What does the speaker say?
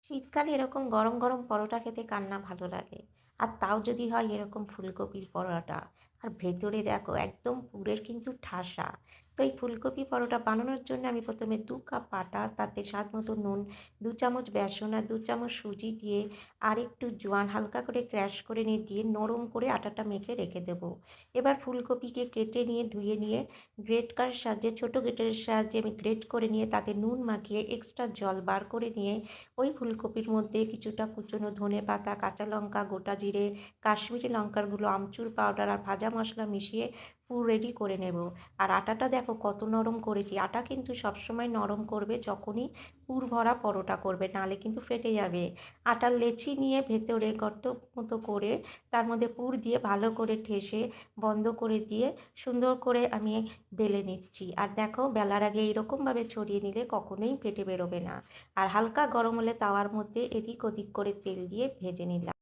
শীতকালে এরকম গরম গরম পরোটা খেতে কার না ভালো লাগে। আর তাও যদি হয় এরকম ফুলকপির পরোটা। আর ভেতরে দেখো একদম পুরের কিন্তু ঠাসা। তো এই ফুলকপি পরোটা বানানোর জন্য আমি প্রথমে ২ কাপ আটা, তাতে স্বাদ মতো নুন, ২ চামচ বেসন আর ২ চামচ সুজি দিয়ে আর একটু জোয়ান হালকা করে ক্র্যাশ করে নিয়ে দিয়ে নরম করে আটাটা মেখে রেখে দেবো। এবার ফুলকপিকে কেটে নিয়ে ধুয়ে নিয়ে গ্রেটারের সাহায্যে ছোটো গ্রেটারের সাহায্যে আমি গ্রেট করে নিয়ে তাতে নুন মাখিয়ে এক্সট্রা জল বার করে নিয়ে ওই ফুলকপির মধ্যে কিছুটা কুচনো ধনেপাতা, কাঁচা লঙ্কা, গোটা জিরে, কাশ্মীরি লঙ্কার গুঁড়ো, আমচুর পাউডার আর ভাজা মশলা মিশিয়ে পুর রেডি করে নেব। আর আটাটা দেখো কত নরম করেছি। আটা কিন্তু সবসময় নরম করবে যখনই পুর ভরা পরোটা করবে, নাহলে কিন্তু ফেটে যাবে। আটার লেচি নিয়ে ভেতরে গর্ত মতো করে তার মধ্যে পুর দিয়ে ভালো করে ঠেসে বন্ধ করে দিয়ে সুন্দর করে আমি বেলে নিচ্ছি। আর দেখো বেলার আগে এইরকমভাবে ছড়িয়ে নিলে কখনোই ফেটে বেরোবে না। আর হালকা গরম হলে তাওয়ার মধ্যে এদিক ওদিক করে তেল দিয়ে ভেজে নিলাম।